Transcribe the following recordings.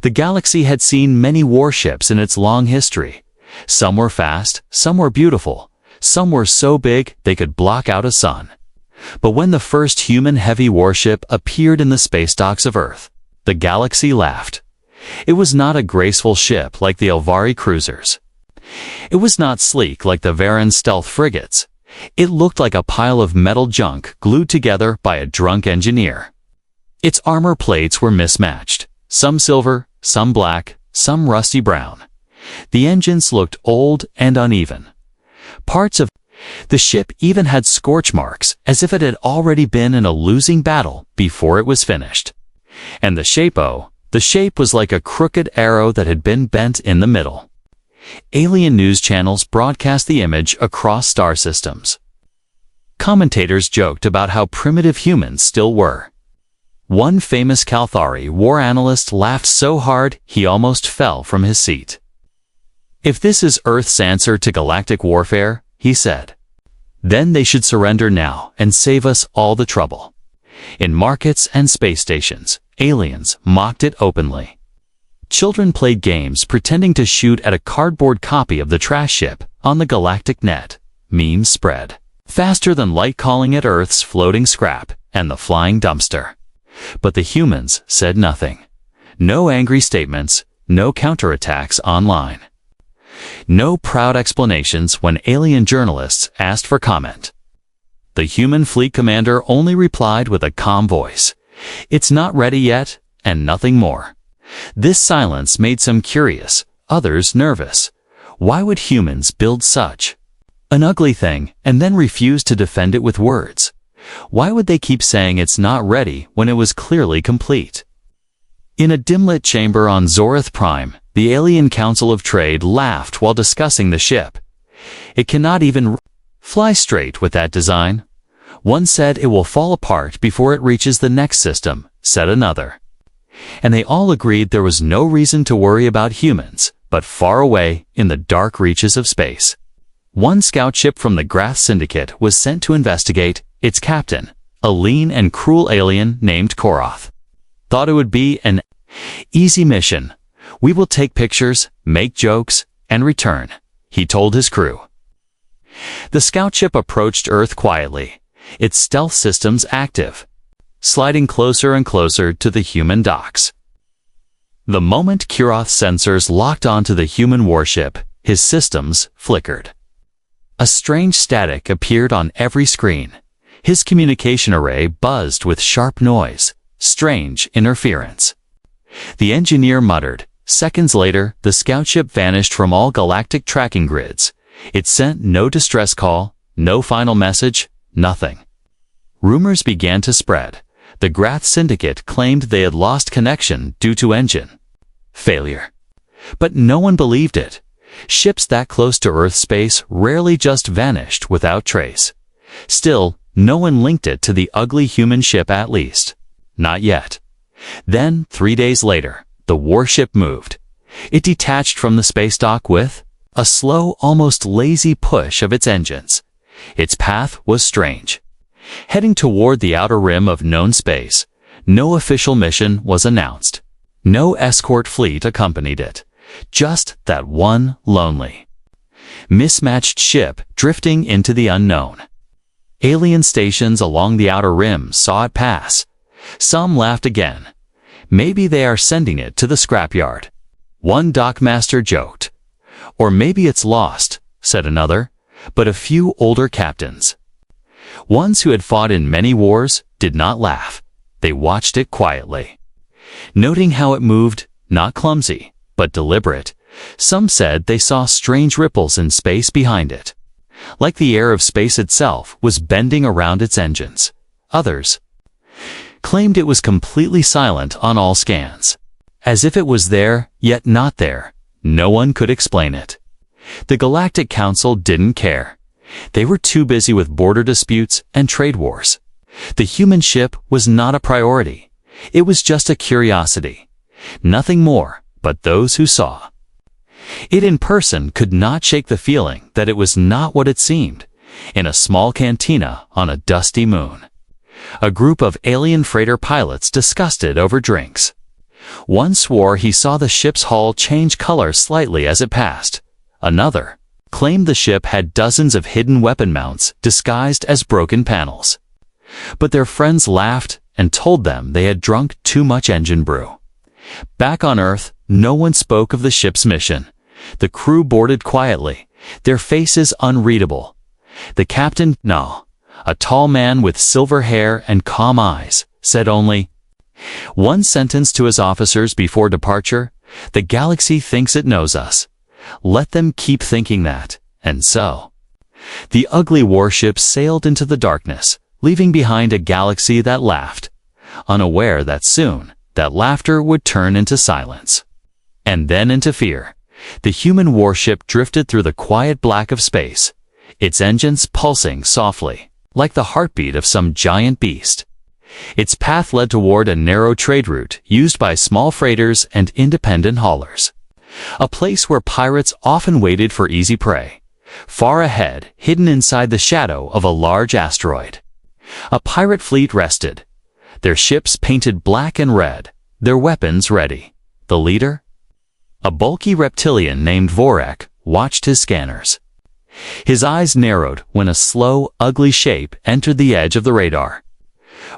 The galaxy had seen many warships in its long history. Some were fast, some were beautiful, some were so big they could block out a sun. But when the first human-heavy warship appeared in the space docks of Earth, the galaxy laughed. It was not a graceful ship like the Elvari cruisers. It was not sleek like the Varan stealth frigates. It looked like a pile of metal junk glued together by a drunk engineer. Its armor plates were mismatched, some silver, some black, some rusty brown. The engines looked old and uneven. Parts of the ship even had scorch marks, as if it had already been in a losing battle before it was finished. And the shape was like a crooked arrow that had been bent in the middle. Alien news channels broadcast the image across star systems. Commentators joked about how primitive humans still were. One famous Kalthari war analyst laughed so hard he almost fell from his seat. "If this is Earth's answer to galactic warfare," he said, "then they should surrender now and save us all the trouble." In markets and space stations, aliens mocked it openly. Children played games pretending to shoot at a cardboard copy of the trash ship on the galactic net. Memes spread faster than light, calling it Earth's floating scrap and the flying dumpster. But the humans said nothing. No angry statements, no counterattacks online. No proud explanations when alien journalists asked for comment. The human fleet commander only replied with a calm voice, "It's not ready yet," and nothing more. This silence made some curious, others nervous. Why would humans build such an ugly thing and then refuse to defend it with words? Why would they keep saying it's not ready when it was clearly complete? In a dim-lit chamber on Zorith Prime, the Alien Council of Trade laughed while discussing the ship. "It cannot even fly straight with that design." One said it will fall apart before it reaches the next system, said another. And they all agreed there was no reason to worry about humans, but far away in the dark reaches of space. One scout ship from the Grath Syndicate was sent to investigate. Its captain, a lean and cruel alien named Koroth, thought it would be an easy mission. "We will take pictures, make jokes, and return," he told his crew. The scout ship approached Earth quietly, its stealth systems active, sliding closer and closer to the human docks. The moment Koroth's sensors locked onto the human warship, his systems flickered. A strange static appeared on every screen. His communication array buzzed with sharp noise, strange interference. The engineer muttered. Seconds later, the scout ship vanished from all galactic tracking grids. It sent no distress call, no final message, nothing. Rumors began to spread. The Grath Syndicate claimed they had lost connection due to engine failure. But no one believed it. Ships that close to Earth space rarely just vanished without trace. Still, no one linked it to the ugly human ship, at least. Not yet. Then, 3 days later, the warship moved. It detached from the space dock with a slow, almost lazy push of its engines. Its path was strange. Heading toward the outer rim of known space, no official mission was announced. No escort fleet accompanied it. Just that one lonely, mismatched ship drifting into the unknown. Alien stations along the outer rim saw it pass. Some laughed again. Maybe they are sending it to the scrapyard. One dockmaster joked. Or maybe it's lost, said another, but a few older captains, ones who had fought in many wars, did not laugh. They watched it quietly, noting how it moved, not clumsy, but deliberate. Some said they saw strange ripples in space behind it, like the air of space itself was bending around its engines. Others claimed it was completely silent on all scans, as if it was there, yet not there. No one could explain it. The Galactic Council didn't care. They were too busy with border disputes and trade wars. The human ship was not a priority. It was just a curiosity. Nothing more, but those who saw it in person could not shake the feeling that it was not what it seemed. In a small cantina on a dusty moon, a group of alien freighter pilots discussed it over drinks. One swore he saw the ship's hull change color slightly as it passed. Another claimed the ship had dozens of hidden weapon mounts disguised as broken panels. But their friends laughed and told them they had drunk too much engine brew. Back on Earth, no one spoke of the ship's mission. The crew boarded quietly, their faces unreadable. The captain, no, a tall man with silver hair and calm eyes, said only one sentence to his officers before departure: "The galaxy thinks it knows us. Let them keep thinking that." And so, the ugly warship sailed into the darkness, leaving behind a galaxy that laughed, unaware that soon that laughter would turn into silence. And then into fear. The human warship drifted through the quiet black of space, its engines pulsing softly, like the heartbeat of some giant beast. Its path led toward a narrow trade route used by small freighters and independent haulers. A place where pirates often waited for easy prey, far ahead, hidden inside the shadow of a large asteroid. A pirate fleet rested, their ships painted black and red, their weapons ready. The leader? A bulky reptilian named Vorek watched his scanners. His eyes narrowed when a slow, ugly shape entered the edge of the radar.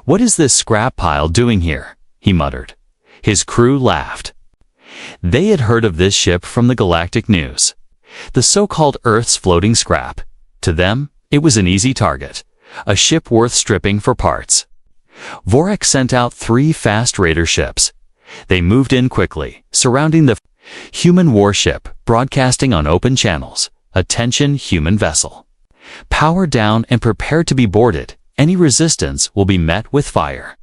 "What is this scrap pile doing here?" he muttered. His crew laughed. They had heard of this ship from the Galactic news. The so-called Earth's floating scrap. To them, it was an easy target, a ship worth stripping for parts. Vorek sent out 3 fast raider ships. They moved in quickly, surrounding the human warship, broadcasting on open channels. "Attention, human vessel. Power down and prepare to be boarded. Any resistance will be met with fire."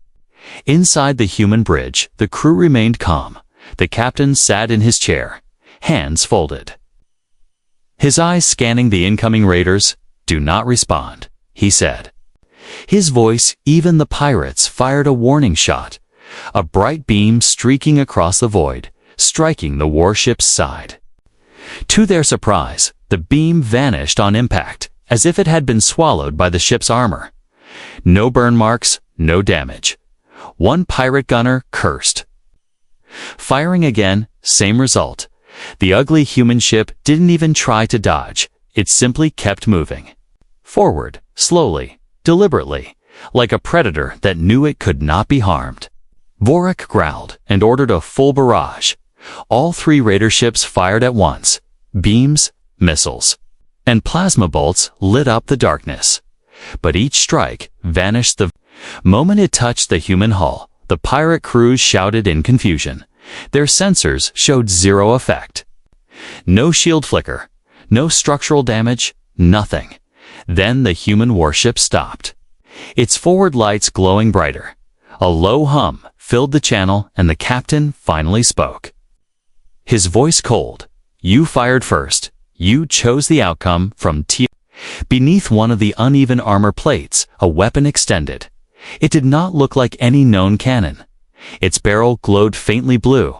Inside the human bridge, the crew remained calm. The captain sat in his chair, hands folded, his eyes scanning the incoming raiders. "Do not respond," he said. His voice, even the pirates, fired a warning shot, a bright beam streaking across the void, striking the warship's side. To their surprise, the beam vanished on impact, as if it had been swallowed by the ship's armor. No burn marks, no damage. One pirate gunner cursed. Firing again, same result. The ugly human ship didn't even try to dodge. It simply kept moving. Forward, slowly, deliberately, like a predator that knew it could not be harmed. Vorek growled and ordered a full barrage. All 3 raider ships fired at once. Beams, missiles, and plasma bolts lit up the darkness. But each strike vanished the moment it touched the human hull. The pirate crews shouted in confusion. Their sensors showed zero effect. No shield flicker, no structural damage, nothing. Then the human warship stopped, its forward lights glowing brighter. A low hum filled the channel, and the captain finally spoke. His voice cold. "You fired first. You chose the outcome from T." Beneath one of the uneven armor plates, a weapon extended. It did not look like any known cannon. Its barrel glowed faintly blue.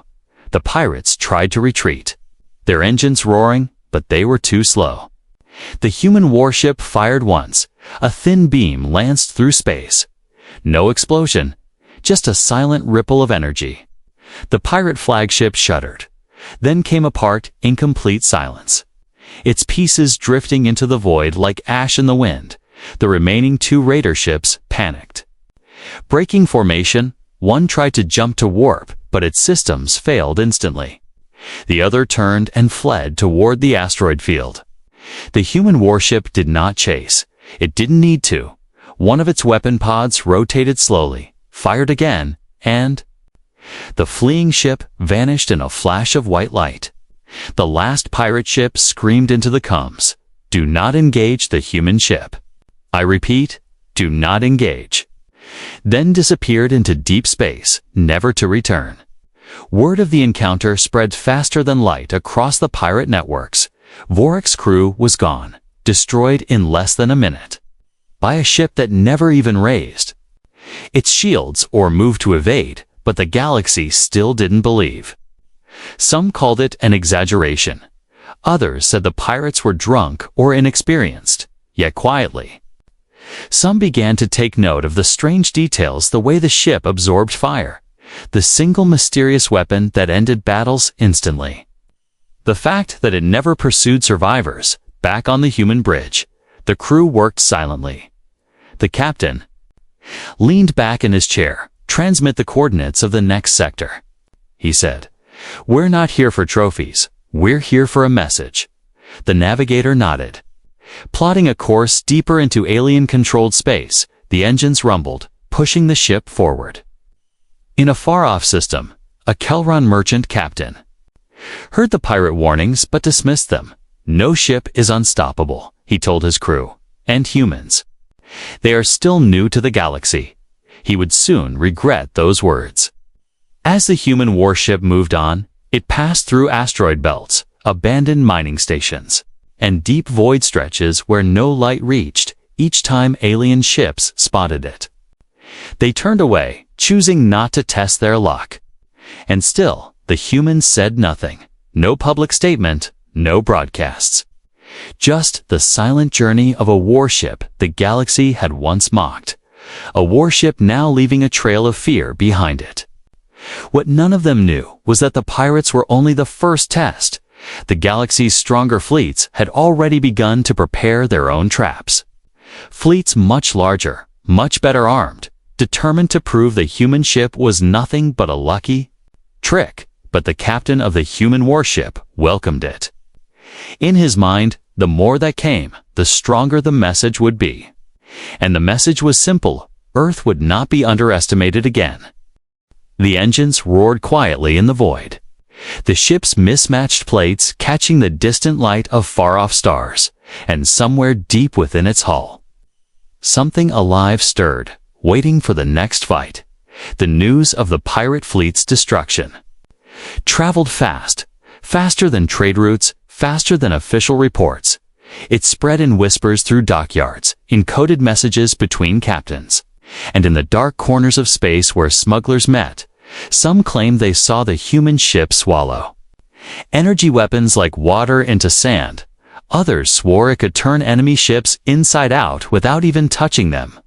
The pirates tried to retreat, their engines roaring, but they were too slow. The human warship fired once. A thin beam lanced through space. No explosion, just a silent ripple of energy. The pirate flagship shuddered. Then came apart in complete silence, its pieces drifting into the void like ash in the wind. The remaining 2 raider ships panicked. Breaking formation, one tried to jump to warp, but its systems failed instantly. The other turned and fled toward the asteroid field. The human warship did not chase. It didn't need to. One of its weapon pods rotated slowly, fired again, and the fleeing ship vanished in a flash of white light. The last pirate ship screamed into the comms, "Do not engage the human ship. I repeat, do not engage." Then disappeared into deep space, never to return. Word of the encounter spread faster than light across the pirate networks. Vorek's crew was gone, destroyed in less than a minute, by a ship that never even raised its shields or moved to evade, but the galaxy still didn't believe. Some called it an exaggeration. Others said the pirates were drunk or inexperienced, yet quietly. Some began to take note of the strange details, the way the ship absorbed fire, the single mysterious weapon that ended battles instantly. The fact that it never pursued survivors, back on the human bridge, the crew worked silently. The captain leaned back in his chair. "Transmit the coordinates of the next sector," he said. "We're not here for trophies. We're here for a message." The navigator nodded. Plotting a course deeper into alien-controlled space, the engines rumbled, pushing the ship forward. In a far-off system, a Kelron merchant captain heard the pirate warnings but dismissed them. "No ship is unstoppable," he told his crew, and humans. "They are still new to the galaxy." He would soon regret those words. As the human warship moved on, it passed through asteroid belts, abandoned mining stations, and deep void stretches where no light reached each time alien ships spotted it. They turned away, choosing not to test their luck. And still, the humans said nothing. No public statement, no broadcasts. Just the silent journey of a warship the galaxy had once mocked. A warship now leaving a trail of fear behind it. What none of them knew was that the pirates were only the first test. The galaxy's stronger fleets had already begun to prepare their own traps. Fleets much larger, much better armed, determined to prove the human ship was nothing but a lucky trick, but the captain of the human warship welcomed it. In his mind, the more that came, the stronger the message would be. And the message was simple: Earth would not be underestimated again. The engines roared quietly in the void, the ship's mismatched plates catching the distant light of far-off stars, and somewhere deep within its hull, something alive stirred, waiting for the next fight. The news of the pirate fleet's destruction traveled fast, faster than trade routes, faster than official reports. It spread in whispers through dockyards, in coded messages between captains. And in the dark corners of space where smugglers met, some claimed they saw the human ship swallow energy weapons like water into sand. Others swore it could turn enemy ships inside out without even touching them.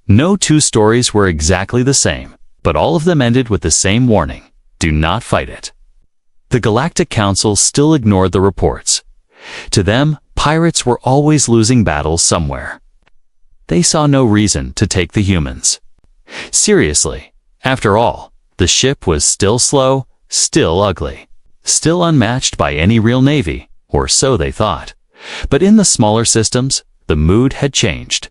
No two stories were exactly the same, but all of them ended with the same warning: do not fight it. The Galactic Council still ignored the reports. To them, pirates were always losing battles somewhere. They saw no reason to take the humans seriously. After all, the ship was still slow, still ugly, still unmatched by any real navy, or so they thought. But in the smaller systems, the mood had changed.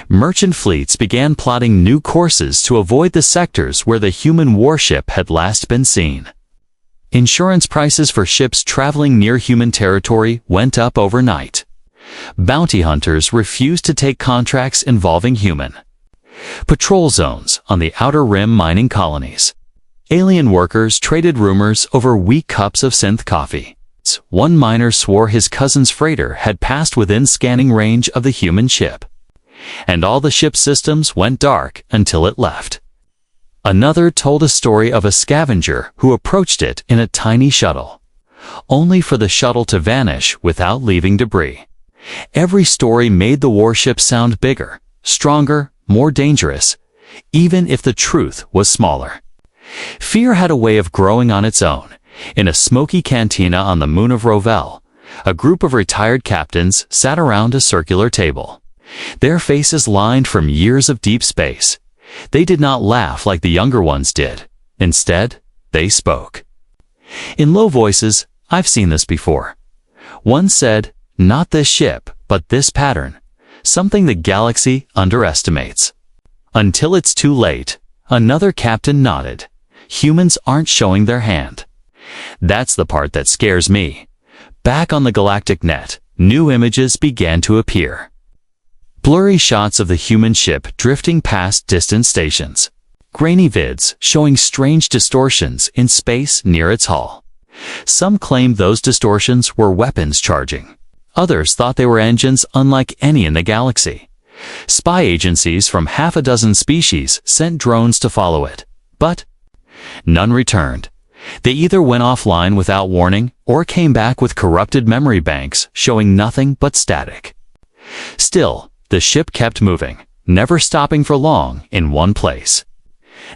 Merchant fleets began plotting new courses to avoid the sectors where the human warship had last been seen. Insurance prices for ships traveling near human territory went up overnight. Bounty hunters refused to take contracts involving human patrol zones on the outer rim mining colonies. Alien workers traded rumors over weak cups of synth coffee. One miner swore his cousin's freighter had passed within scanning range of the human ship, and all the ship's systems went dark until it left. Another told a story of a scavenger who approached it in a tiny shuttle, only for the shuttle to vanish without leaving debris. Every story made the warship sound bigger, stronger, more dangerous, even if the truth was smaller. Fear had a way of growing on its own. In a smoky cantina on the moon of Rovell, a group of retired captains sat around a circular table, their faces lined from years of deep space. They did not laugh like the younger ones did. Instead, they spoke. In low voices, "I've seen this before." One said, "Not this ship, but this pattern. Something the galaxy underestimates." "Until it's too late," another captain nodded. "Humans aren't showing their hand." That's the part that scares me. Back on the galactic net, new images began to appear. Blurry shots of the human ship drifting past distant stations. Grainy vids showing strange distortions in space near its hull. Some claimed those distortions were weapons charging. Others thought they were engines unlike any in the galaxy. Spy agencies from half a dozen species sent drones to follow it, but none returned. They either went offline without warning or came back with corrupted memory banks showing nothing but static. Still, the ship kept moving, never stopping for long in one place.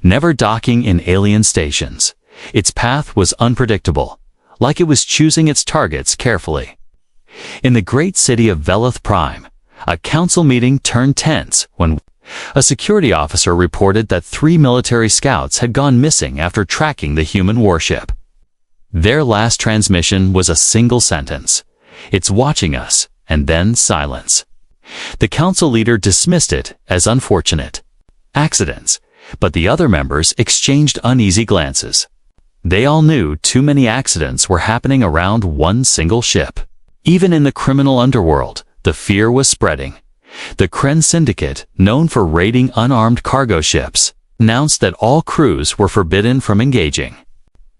never docking in alien stations. Its path was unpredictable, like it was choosing its targets carefully. In the great city of Velith Prime, a council meeting turned tense when a security officer reported that 3 military scouts had gone missing after tracking the human warship. Their last transmission was a single sentence: "It's watching us," and then silence. The council leader dismissed it as unfortunate accidents, but the other members exchanged uneasy glances. They all knew too many accidents were happening around one single ship. Even in the criminal underworld, the fear was spreading. The Kren Syndicate, known for raiding unarmed cargo ships, announced that all crews were forbidden from engaging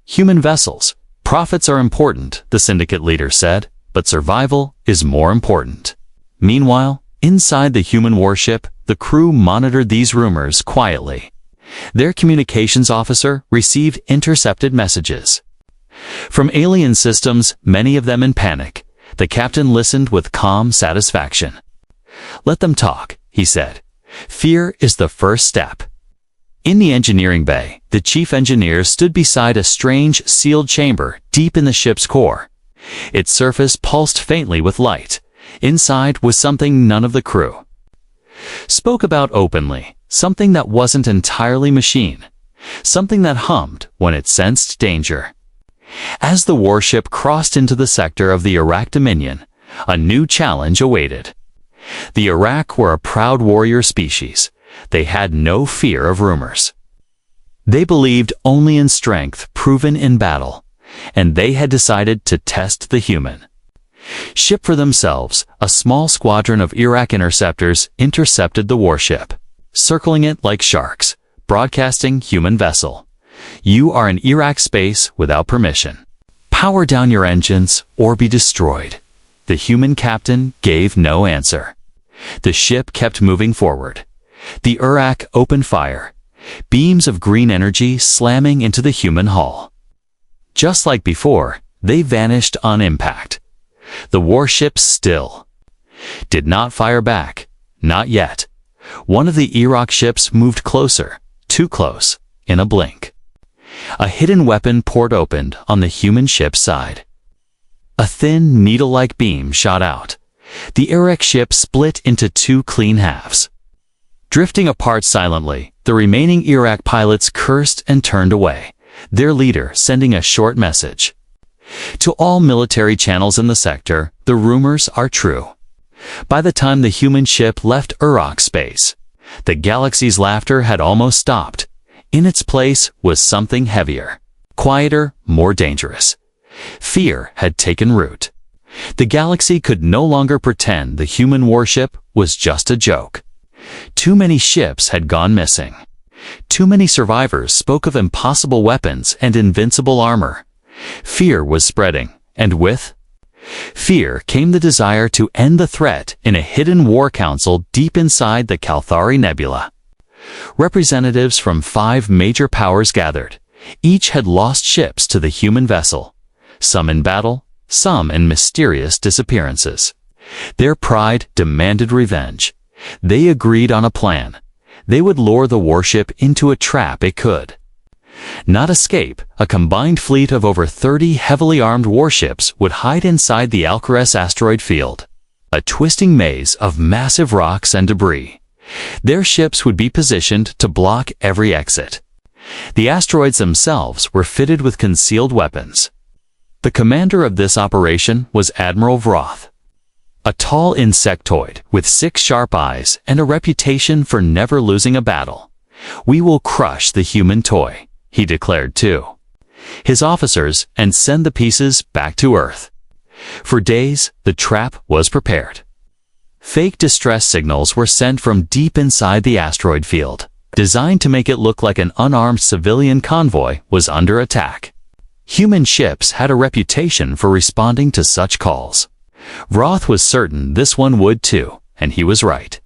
human vessels. "Profits are important," the syndicate leader said, "but survival is more important." Meanwhile, inside the human warship, the crew monitored these rumors quietly. Their communications officer received intercepted messages from alien systems, many of them in panic. The captain listened with calm satisfaction. "Let them talk," he said. "Fear is the first step." In the engineering bay, the chief engineer stood beside a strange, sealed chamber deep in the ship's core. Its surface pulsed faintly with light. Inside was something none of the crew spoke about openly, something that wasn't entirely machine, something that hummed when it sensed danger. As the warship crossed into the sector of the Iraq Dominion, a new challenge awaited. The Iraq were a proud warrior species. They had no fear of rumors. They believed only in strength proven in battle, and they had decided to test the human ship for themselves. A small squadron of Iraq interceptors intercepted the warship, circling it like sharks, broadcasting human vessel. "You are in Iraq space without permission. Power down your engines or be destroyed." The human captain gave no answer. The ship kept moving forward. The Iraq opened fire, beams of green energy slamming into the human hull. Just like before, they vanished on impact. The warship still did not fire back. Not yet. One of the Iraq ships moved closer, too close, in a blink. A hidden weapon port opened on the human ship's side. A thin, needle-like beam shot out. The Iraq ship split into 2 clean halves. Drifting apart silently, the remaining Iraq pilots cursed and turned away, their leader sending a short message. "To all military channels in the sector, the rumors are true." By the time the human ship left Iraq space, the galaxy's laughter had almost stopped. In its place was something heavier, quieter, more dangerous. Fear had taken root. The galaxy could no longer pretend the human warship was just a joke. Too many ships had gone missing. Too many survivors spoke of impossible weapons and invincible armor. Fear was spreading, and with fear came the desire to end the threat in a hidden war council deep inside the Calthari Nebula. Representatives from 5 major powers gathered. Each had lost ships to the human vessel, some in battle, some in mysterious disappearances. Their pride demanded revenge. They agreed on a plan. They would lure the warship into a trap it could not escape. A combined fleet of over 30 heavily armed warships would hide inside the Alcaraz asteroid field, a twisting maze of massive rocks and debris. Their ships would be positioned to block every exit. The asteroids themselves were fitted with concealed weapons. The commander of this operation was Admiral Vroth, a tall insectoid with 6 sharp eyes and a reputation for never losing a battle. "We will crush the human toy," he declared to his officers, "and send the pieces back to Earth." For days, the trap was prepared. Fake distress signals were sent from deep inside the asteroid field, designed to make it look like an unarmed civilian convoy was under attack. Human ships had a reputation for responding to such calls. Vroth was certain this one would too, and he was right.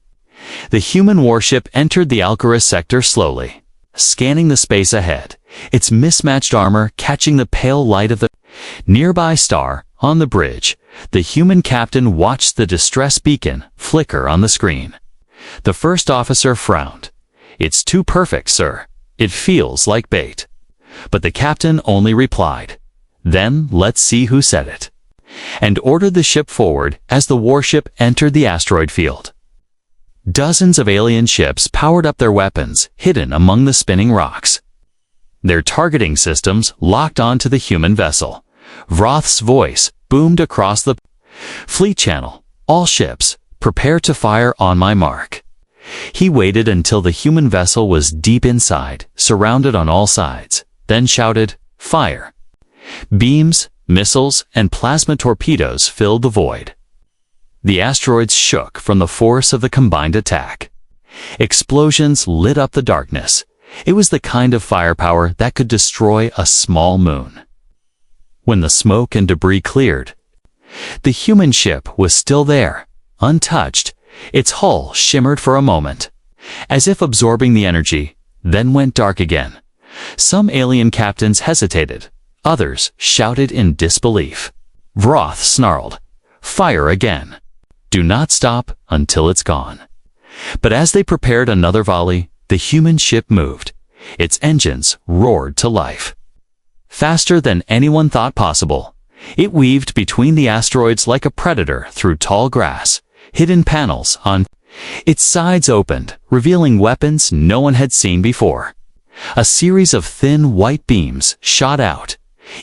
The human warship entered the Alcaraz sector slowly, scanning the space ahead, its mismatched armor catching the pale light of the nearby star. On the bridge, the human captain watched the distress beacon flicker on the screen. The first officer frowned. "It's too perfect, sir. It feels like bait." But the captain only replied, "Then let's see who said it," and ordered the ship forward as the warship entered the asteroid field. Dozens of alien ships powered up their weapons, hidden among the spinning rocks. Their targeting systems locked onto the human vessel. Vroth's voice boomed across the fleet channel. "All ships, prepare to fire on my mark." He waited until the human vessel was deep inside, surrounded on all sides, then shouted, "Fire!" Beams, missiles, and plasma torpedoes filled the void. The asteroids shook from the force of the combined attack. Explosions lit up the darkness. It was the kind of firepower that could destroy a small moon. When the smoke and debris cleared, the human ship was still there, untouched. Its hull shimmered for a moment, as if absorbing the energy, then went dark again. Some alien captains hesitated. Others shouted in disbelief. Vroth snarled, "Fire again. Do not stop until it's gone." But as they prepared another volley, the human ship moved. Its engines roared to life. Faster than anyone thought possible, it weaved between the asteroids like a predator through tall grass. Hidden panels on its sides opened, revealing weapons no one had seen before. A series of thin white beams shot out,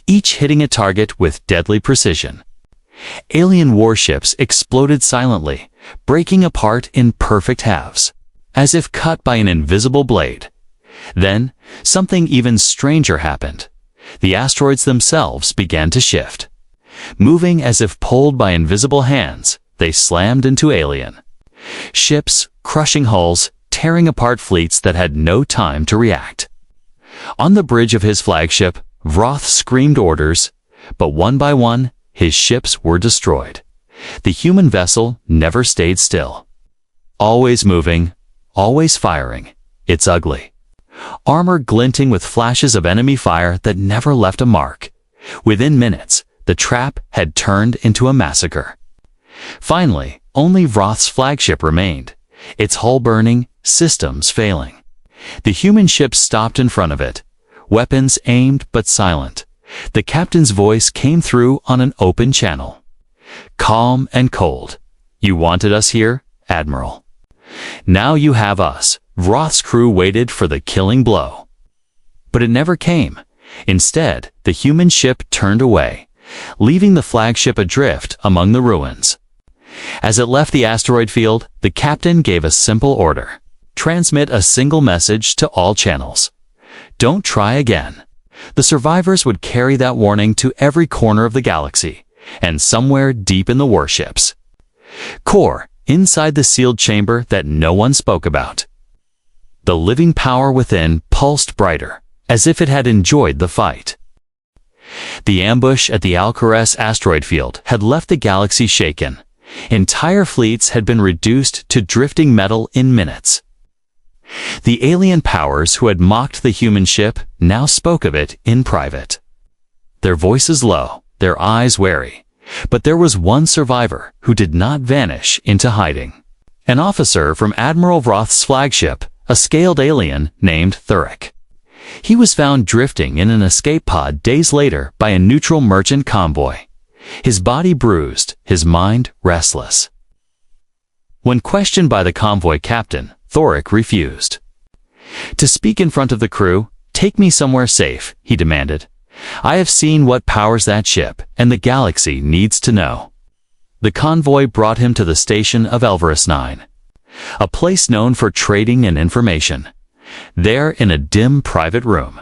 each hitting a target with deadly precision. Alien warships exploded silently, breaking apart in perfect halves, as if cut by an invisible blade. Then, something even stranger happened. The asteroids themselves began to shift. Moving as if pulled by invisible hands, they slammed into alien ships, crushing hulls, tearing apart fleets that had no time to react. On the bridge of his flagship, Vroth screamed orders, but one by one, his ships were destroyed. The human vessel never stayed still. Always moving, always firing. It's ugly. Armor glinting with flashes of enemy fire that never left a mark. Within minutes, the trap had turned into a massacre. Finally, only Vroth's flagship remained, its hull burning, systems failing. The human ship stopped in front of it, weapons aimed but silent. The captain's voice came through on an open channel. Calm and cold. "You wanted us here, Admiral. Now you have us." Vroth's crew waited for the killing blow. But it never came. Instead, the human ship turned away, leaving the flagship adrift among the ruins. As it left the asteroid field, the captain gave a simple order. Transmit a single message to all channels. Don't try again. The survivors would carry that warning to every corner of the galaxy, and somewhere deep in the warships. Core, inside the sealed chamber that no one spoke about. The living power within pulsed brighter, as if it had enjoyed the fight. The ambush at the Alcaraz asteroid field had left the galaxy shaken. Entire fleets had been reduced to drifting metal in minutes. The alien powers who had mocked the human ship now spoke of it in private. Their voices low, their eyes wary. But there was one survivor who did not vanish into hiding. An officer from Admiral Vroth's flagship, a scaled alien named Thuric. He was found drifting in an escape pod days later by a neutral merchant convoy. His body bruised, his mind restless. When questioned by the convoy captain, Thuric refused. To speak in front of the crew, "Take me somewhere safe," he demanded. "I have seen what powers that ship, and the galaxy needs to know." The convoy brought him to the station of Elvarus 9, a place known for trading and information. There, in a dim private room,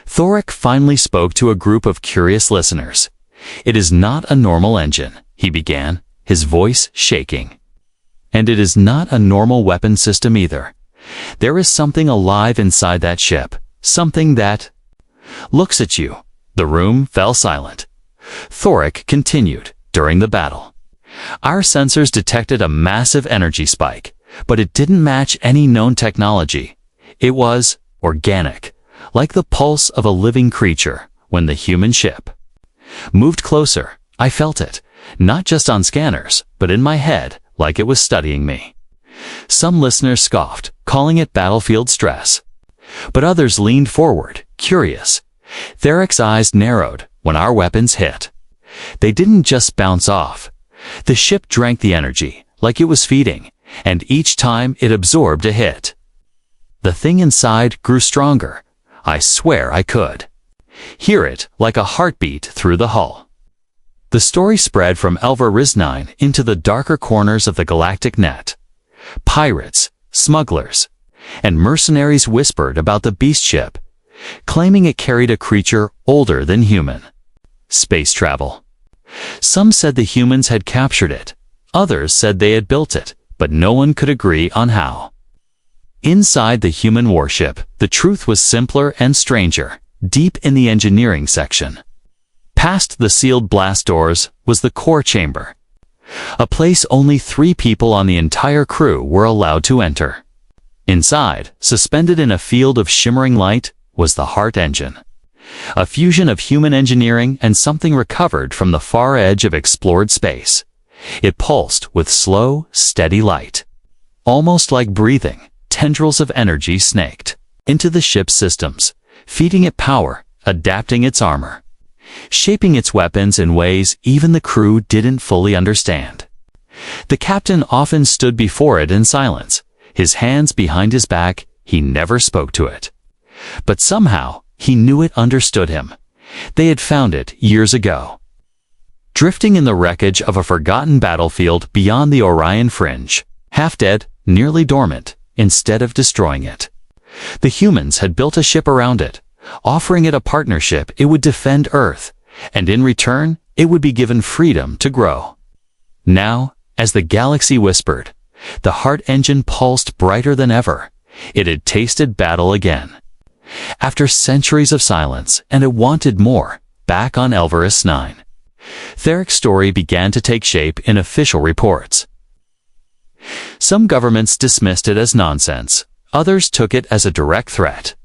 Thuric finally spoke to a group of curious listeners. "It is not a normal engine," he began, his voice shaking. "And it is not a normal weapon system either. There is something alive inside that ship, something that looks at you." The room fell silent. Thuric continued, "During the battle, our sensors detected a massive energy spike, but it didn't match any known technology. It was organic, like the pulse of a living creature. When the human ship moved closer, I felt it, not just on scanners, but in my head, like it was studying me." Some listeners scoffed, calling it battlefield stress. But others leaned forward, curious. Therek's eyes narrowed when our weapons hit. They didn't just bounce off. The ship drank the energy, like it was feeding, and each time it absorbed a hit. The thing inside grew stronger. I swear I could hear it like a heartbeat through the hull. The story spread from Elva Riznine into the darker corners of the galactic net. Pirates, smugglers, and mercenaries whispered about the beast ship, claiming it carried a creature older than human. Space travel. Some said the humans had captured it. Others said they had built it, but no one could agree on how. Inside the human warship, the truth was simpler and stranger, deep in the engineering section. Past the sealed blast doors was the core chamber, a place only 3 people on the entire crew were allowed to enter. Inside, suspended in a field of shimmering light, was the heart engine, a fusion of human engineering and something recovered from the far edge of explored space. It pulsed with slow, steady light. Almost like breathing, tendrils of energy snaked into the ship's systems, feeding it power, adapting its armor, shaping its weapons in ways even the crew didn't fully understand. The captain often stood before it in silence, his hands behind his back. He never spoke to it. But somehow, he knew it understood him. They had found it years ago, drifting in the wreckage of a forgotten battlefield beyond the Orion fringe, half dead, nearly dormant, instead of destroying it. The humans had built a ship around it, offering it a partnership. It would defend Earth, and in return, it would be given freedom to grow. Now, as the galaxy whispered, the heart engine pulsed brighter than ever. It had tasted battle again. After centuries of silence, and it wanted more, back on Elvarus 9. Therek's story began to take shape in official reports. Some governments dismissed it as nonsense. Others took it as a direct threat.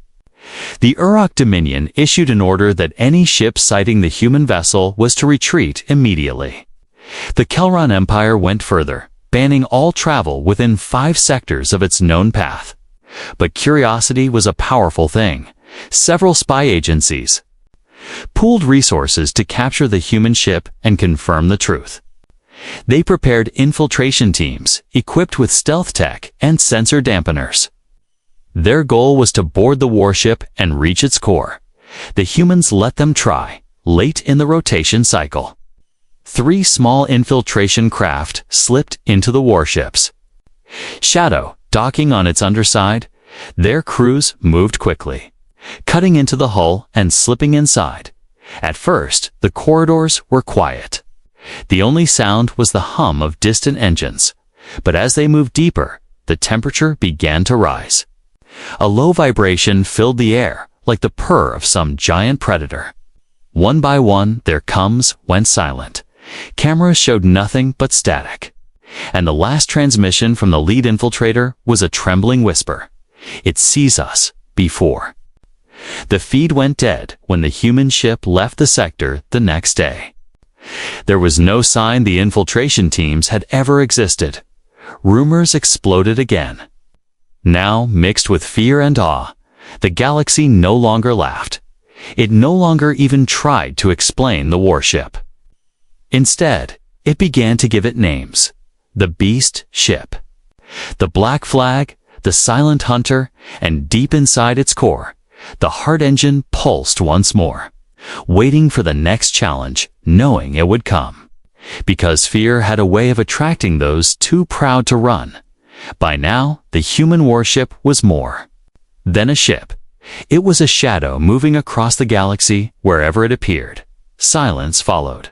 The Uruk Dominion issued an order that any ship sighting the human vessel was to retreat immediately. The Kelron Empire went further, banning all travel within 5 sectors of its known path. But curiosity was a powerful thing. Several spy agencies pooled resources to capture the human ship and confirm the truth. They prepared infiltration teams, equipped with stealth tech and sensor dampeners. Their goal was to board the warship and reach its core. The humans let them try, late in the rotation cycle. 3 small infiltration craft slipped into the warships. Shadow, docking on its underside, their crews moved quickly, cutting into the hull and slipping inside. At first, the corridors were quiet. The only sound was the hum of distant engines. But as they moved deeper, the temperature began to rise. A low vibration filled the air, like the purr of some giant predator. One by one, their coms went silent. Cameras showed nothing but static. And the last transmission from the lead infiltrator was a trembling whisper. "It sees us, before." The feed went dead when the human ship left the sector the next day. There was no sign the infiltration teams had ever existed. Rumors exploded again. Now, mixed with fear and awe, the galaxy no longer laughed. It no longer even tried to explain the warship. Instead, it began to give it names. The Beast Ship, the Black Flag, the Silent Hunter, and deep inside its core, the heart engine pulsed once more, waiting for the next challenge, knowing it would come. Because fear had a way of attracting those too proud to run. By now, the human warship was more than a ship. It was a shadow moving across the galaxy wherever it appeared. Silence followed.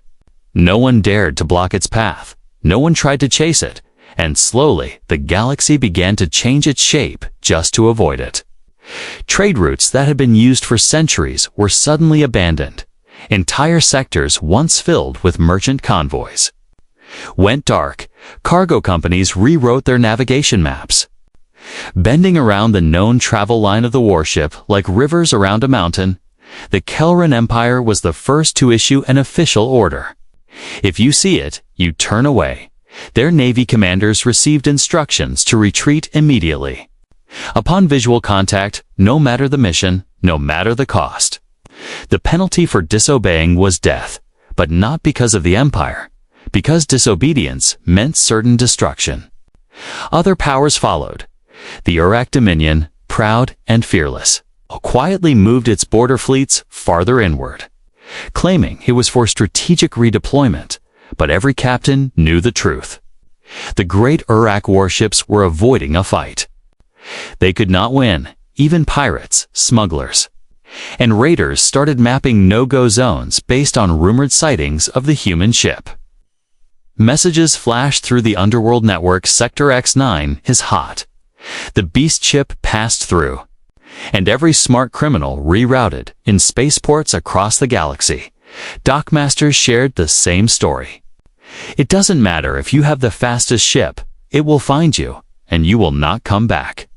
No one dared to block its path. No one tried to chase it, and slowly the galaxy began to change its shape just to avoid it. Trade routes that had been used for centuries were suddenly abandoned. Entire sectors once filled with merchant convoys went dark. Cargo companies rewrote their navigation maps, bending around the known travel line of the warship like rivers around a mountain. The Kelron Empire was the first to issue an official order. If you see it, you turn away. Their navy commanders received instructions to retreat immediately. Upon visual contact, no matter the mission, no matter the cost. The penalty for disobeying was death, but not because of the Empire, because disobedience meant certain destruction. Other powers followed. The Urak Dominion, proud and fearless, quietly moved its border fleets farther inward, claiming it was for strategic redeployment, but every captain knew the truth. The great Urak warships were avoiding a fight. They could not win, even pirates, smugglers. And raiders started mapping no-go zones based on rumored sightings of the human ship. Messages flashed through the underworld network. Sector X9 is hot. The beast ship passed through. And every smart criminal rerouted in spaceports across the galaxy. Dockmasters shared the same story. It doesn't matter if you have the fastest ship, it will find you, and you will not come back.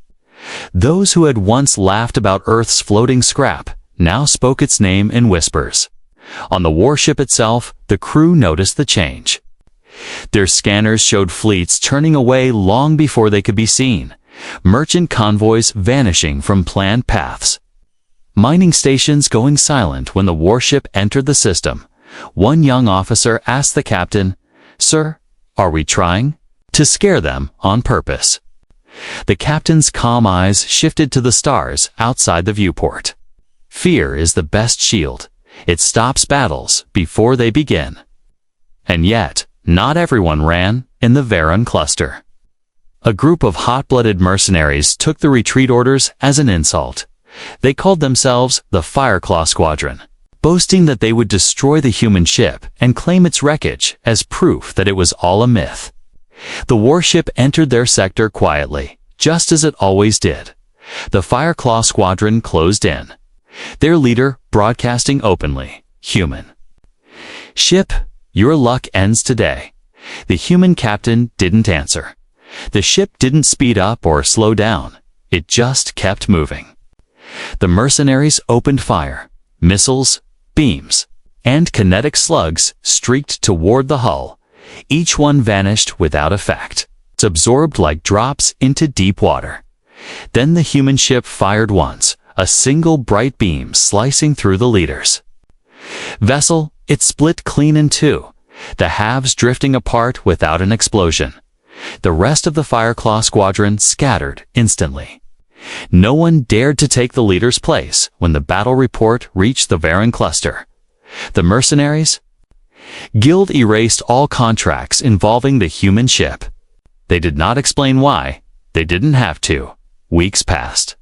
Those who had once laughed about Earth's floating scrap now spoke its name in whispers. On the warship itself, the crew noticed the change. Their scanners showed fleets turning away long before they could be seen, merchant convoys vanishing from planned paths, mining stations going silent when the warship entered the system. One young officer asked the captain, "Sir, are we trying to scare them on purpose?" The captain's calm eyes shifted to the stars outside the viewport. Fear is the best shield. It stops battles before they begin. And yet, not everyone ran in the Varan cluster. A group of hot-blooded mercenaries took the retreat orders as an insult. They called themselves the Fireclaw Squadron, boasting that they would destroy the human ship and claim its wreckage as proof that it was all a myth. The warship entered their sector quietly, just as it always did. The Fireclaw Squadron closed in, their leader broadcasting openly, "Human ship, your luck ends today." The human captain didn't answer. The ship didn't speed up or slow down. It just kept moving. The mercenaries opened fire. Missiles, beams, and kinetic slugs streaked toward the hull. Each one vanished without effect, absorbed like drops into deep water. Then the human ship fired once, a single bright beam slicing through the leaders. Vessel, it split clean in two, the halves drifting apart without an explosion. The rest of the Fireclaw Squadron scattered instantly. No one dared to take the leader's place when the battle report reached the Varan cluster. The mercenaries? Guild erased all contracts involving the human ship. They did not explain why. They didn't have to. Weeks passed.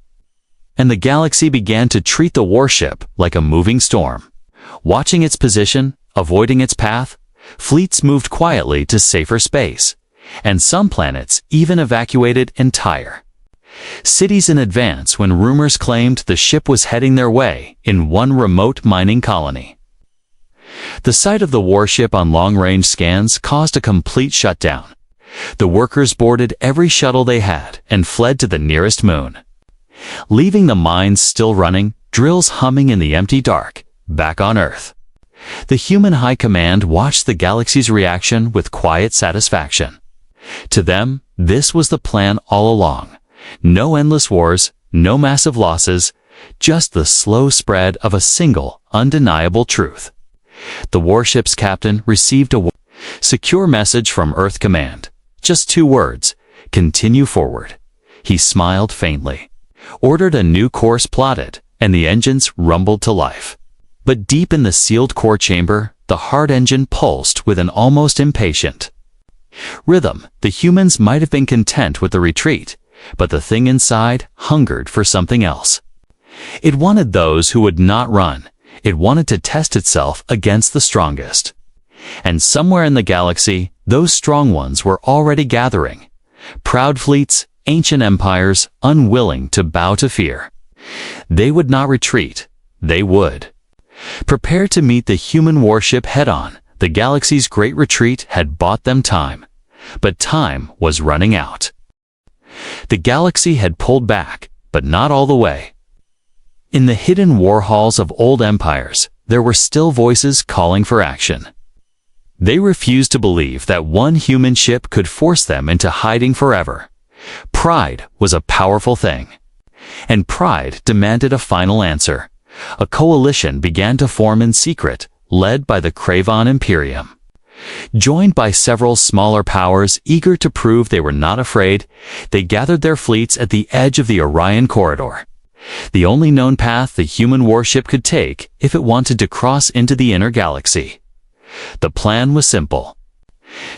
And the galaxy began to treat the warship like a moving storm. Watching its position, avoiding its path, fleets moved quietly to safer space. And some planets even evacuated entire cities in advance when rumors claimed the ship was heading their way in one remote mining colony. The sight of the warship on long-range scans caused a complete shutdown. The workers boarded every shuttle they had and fled to the nearest moon, leaving the mines still running, drills humming in the empty dark, back on Earth. The human high command watched the galaxy's reaction with quiet satisfaction. To them, this was the plan all along. No endless wars, no massive losses, just the slow spread of a single, undeniable truth. The warship's captain received a secure message from Earth Command. Just 2 words, "Continue forward." He smiled faintly, ordered a new course plotted, and the engines rumbled to life. But deep in the sealed core chamber, the heart engine pulsed with an almost impatient rhythm. The humans might have been content with the retreat, but the thing inside hungered for something else. It wanted those who would not run. It wanted to test itself against the strongest. And somewhere in the galaxy, those strong ones were already gathering. Proud fleets, ancient empires, unwilling to bow to fear. They would not retreat. They would prepare to meet the human warship head-on. The galaxy's great retreat had bought them time. But time was running out. The galaxy had pulled back, but not all the way. In the hidden war halls of old empires, there were still voices calling for action. They refused to believe that one human ship could force them into hiding forever. Pride was a powerful thing. And pride demanded a final answer. A coalition began to form in secret, led by the Craven Imperium. Joined by several smaller powers eager to prove they were not afraid, they gathered their fleets at the edge of the Orion Corridor. The only known path the human warship could take if it wanted to cross into the inner galaxy. The plan was simple.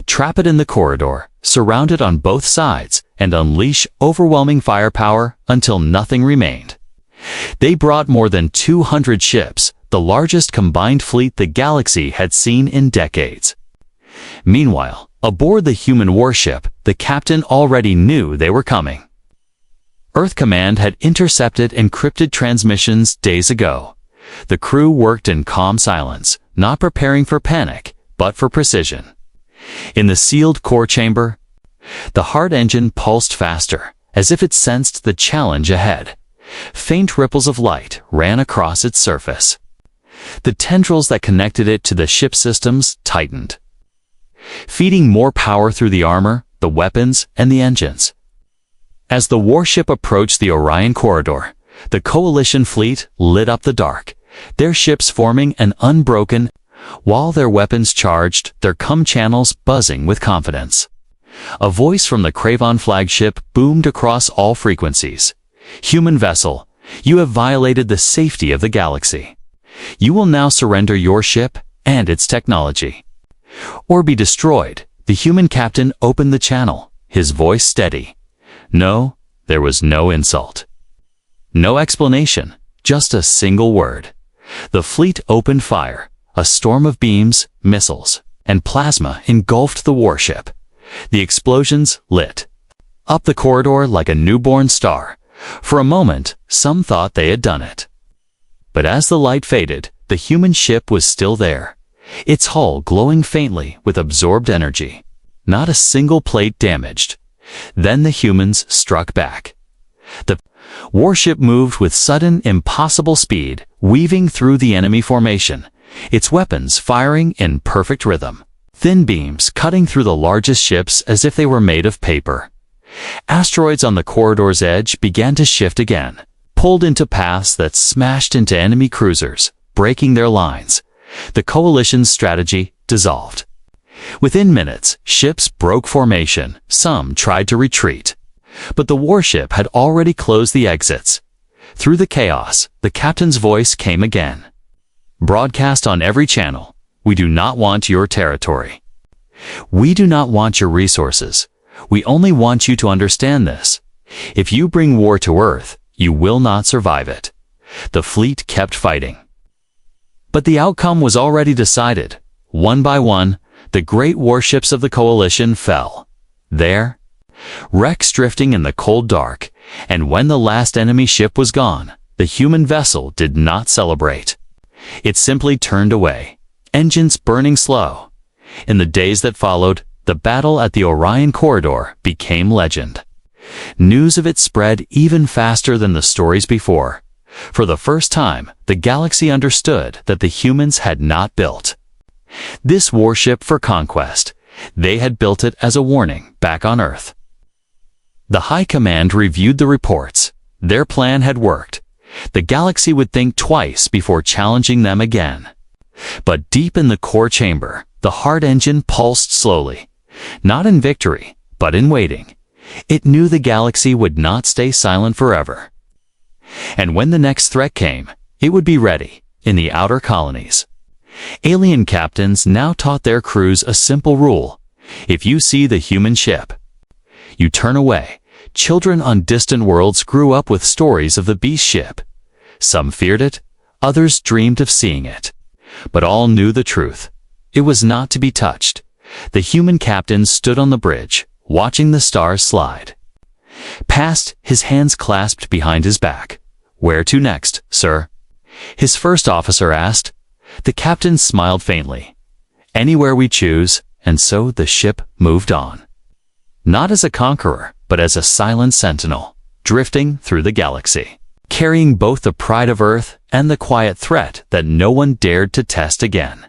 Trap it in the corridor, surround it on both sides, and unleash overwhelming firepower until nothing remained. They brought more than 200 ships, the largest combined fleet the galaxy had seen in decades. Meanwhile, aboard the human warship, the captain already knew they were coming. Earth Command had intercepted encrypted transmissions days ago. The crew worked in calm silence, not preparing for panic, but for precision. In the sealed core chamber, the heart engine pulsed faster, as if it sensed the challenge ahead. Faint ripples of light ran across its surface. The tendrils that connected it to the ship systems tightened, feeding more power through the armor, the weapons, and the engines. As the warship approached the Orion Corridor, the Coalition fleet lit up the dark, their ships forming an unbroken, while their weapons charged, their comm channels buzzing with confidence. A voice from the Craven flagship boomed across all frequencies. "Human vessel, you have violated the safety of the galaxy. You will now surrender your ship and its technology, or be destroyed." The human captain opened the channel, his voice steady. No, there was no insult. No explanation, just a single word. The fleet opened fire. A storm of beams, missiles, and plasma engulfed the warship. The explosions lit up the corridor like a newborn star. For a moment, some thought they had done it. But as the light faded, the human ship was still there, its hull glowing faintly with absorbed energy. Not a single plate damaged. Then the humans struck back. The warship moved with sudden, impossible speed, weaving through the enemy formation, its weapons firing in perfect rhythm. Thin beams cutting through the largest ships as if they were made of paper. Asteroids on the corridor's edge began to shift again, pulled into paths that smashed into enemy cruisers, breaking their lines. The Coalition's strategy dissolved. Within minutes, ships broke formation. Some tried to retreat. But the warship had already closed the exits. Through the chaos, the captain's voice came again. Broadcast on every channel. We do not want your territory. We do not want your resources. We only want you to understand this. If you bring war to Earth, you will not survive it. The fleet kept fighting. But the outcome was already decided. One by one, the great warships of the Coalition fell. There, wrecks drifting in the cold dark, and when the last enemy ship was gone, the human vessel did not celebrate. It simply turned away, engines burning slow. In the days that followed, the battle at the Orion Corridor became legend. News of it spread even faster than the stories before. For the first time, the galaxy understood that the humans had not built this warship for conquest. They had built it as a warning back on Earth. The High Command reviewed the reports. Their plan had worked. The galaxy would think twice before challenging them again. But deep in the core chamber, the heart engine pulsed slowly. Not in victory, but in waiting. It knew the galaxy would not stay silent forever. And when the next threat came, it would be ready, in the outer colonies. Alien captains now taught their crews a simple rule. If you see the human ship, you turn away. Children on distant worlds grew up with stories of the beast ship. Some feared it, others dreamed of seeing it. But all knew the truth. It was not to be touched. The human captain stood on the bridge, watching the stars slide past, his hands clasped behind his back. "Where to next, sir?" his first officer asked. The captain smiled faintly. "Anywhere we choose," and so the ship moved on. Not as a conqueror, but as a silent sentinel, drifting through the galaxy, carrying both the pride of Earth and the quiet threat that no one dared to test again.